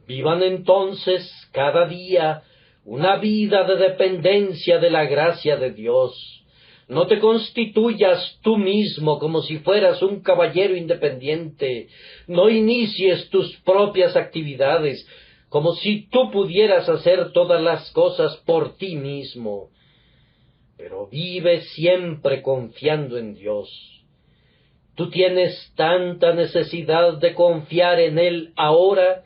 Vivan entonces cada día una vida de dependencia de la gracia de Dios. No te constituyas tú mismo como si fueras un caballero independiente. No inicies tus propias actividades como si tú pudieras hacer todas las cosas por ti mismo. Pero vive siempre confiando en Dios. Tú tienes tanta necesidad de confiar en Él ahora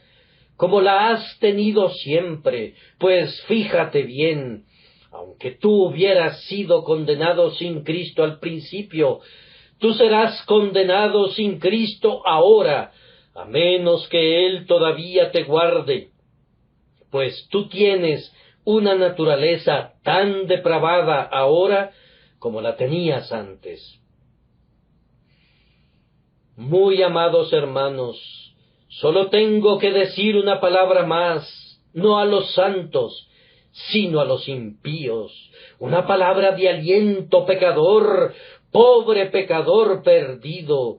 como la has tenido siempre, pues fíjate bien, aunque tú hubieras sido condenado sin Cristo al principio, tú serás condenado sin Cristo ahora, a menos que Él todavía te guarde, pues tú tienes una naturaleza tan depravada ahora como la tenías antes. Muy amados hermanos, solo tengo que decir una palabra más, no a los santos, sino a los impíos, una palabra de aliento pecador, pobre pecador perdido.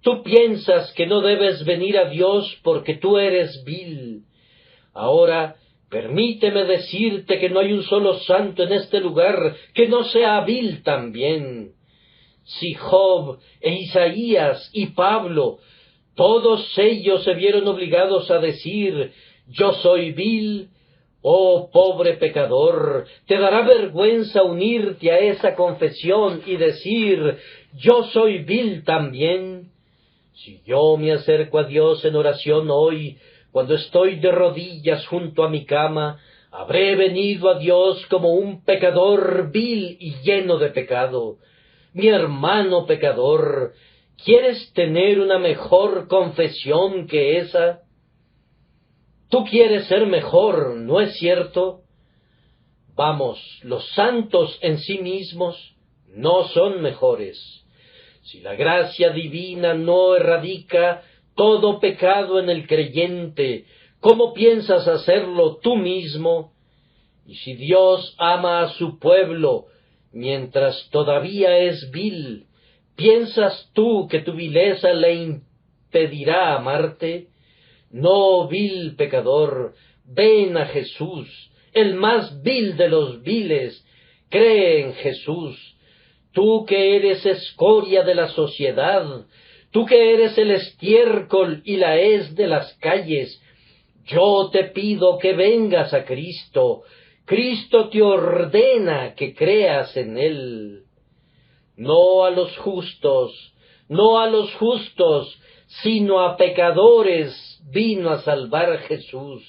Tú piensas que no debes venir a Dios porque tú eres vil. Ahora, permíteme decirte que no hay un solo santo en este lugar que no sea vil también. Si Job e Isaías y Pablo, todos ellos se vieron obligados a decir, yo soy vil, oh pobre pecador, te dará vergüenza unirte a esa confesión y decir, yo soy vil también. Si yo me acerco a Dios en oración hoy, cuando estoy de rodillas junto a mi cama, habré venido a Dios como un pecador vil y lleno de pecado. Mi hermano pecador, ¿quieres tener una mejor confesión que esa? Tú quieres ser mejor, ¿no es cierto? Vamos, los santos en sí mismos no son mejores. Si la gracia divina no erradica todo pecado en el creyente, ¿cómo piensas hacerlo tú mismo? Y si Dios ama a su pueblo mientras todavía es vil, ¿piensas tú que tu vileza le impedirá amarte? No, vil pecador, ven a Jesús, el más vil de los viles, cree en Jesús. Tú que eres escoria de la sociedad, tú que eres el estiércol y la hez de las calles, yo te pido que vengas a Cristo. Cristo te ordena que creas en Él. No a los justos, no a los justos, sino a pecadores vino a salvar Jesús.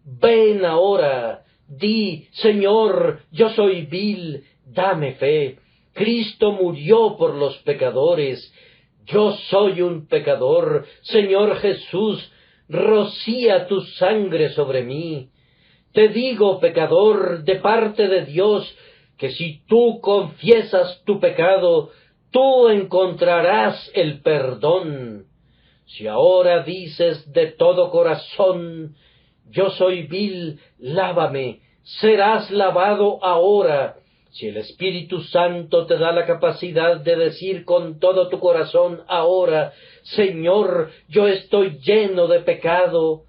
Ven ahora, di, Señor, yo soy vil, dame fe. Cristo murió por los pecadores. Yo soy un pecador. Señor Jesús, rocía tu sangre sobre mí. Te digo, pecador, de parte de Dios, que si tú confiesas tu pecado, tú encontrarás el perdón. Si ahora dices de todo corazón, yo soy vil, lávame, serás lavado ahora. Si el Espíritu Santo te da la capacidad de decir con todo tu corazón ahora, Señor, yo estoy lleno de pecado,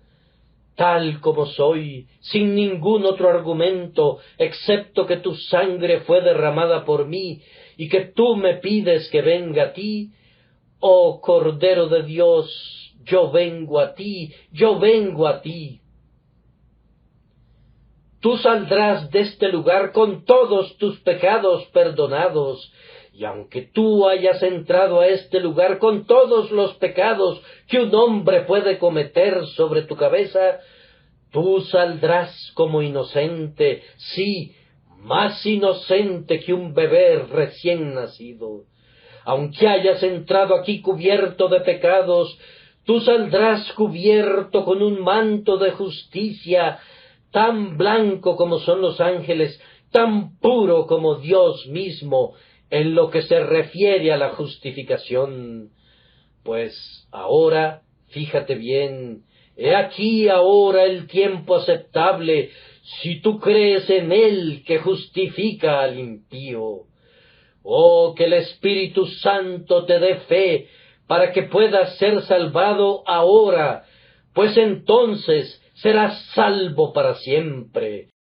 tal como soy, sin ningún otro argumento, excepto que tu sangre fue derramada por mí, y que tú me pides que venga a ti, oh Cordero de Dios, yo vengo a ti, yo vengo a ti. Tú saldrás de este lugar con todos tus pecados perdonados, Y aunque tú hayas entrado a este lugar con todos los pecados que un hombre puede cometer sobre tu cabeza, tú saldrás como inocente, sí, más inocente que un bebé recién nacido. Aunque hayas entrado aquí cubierto de pecados, tú saldrás cubierto con un manto de justicia, tan blanco como son los ángeles, tan puro como Dios mismo, en lo que se refiere a la justificación. Pues ahora, fíjate bien, he aquí ahora el tiempo aceptable, si tú crees en Él que justifica al impío. Oh, que el Espíritu Santo te dé fe para que puedas ser salvado ahora, pues entonces serás salvo para siempre.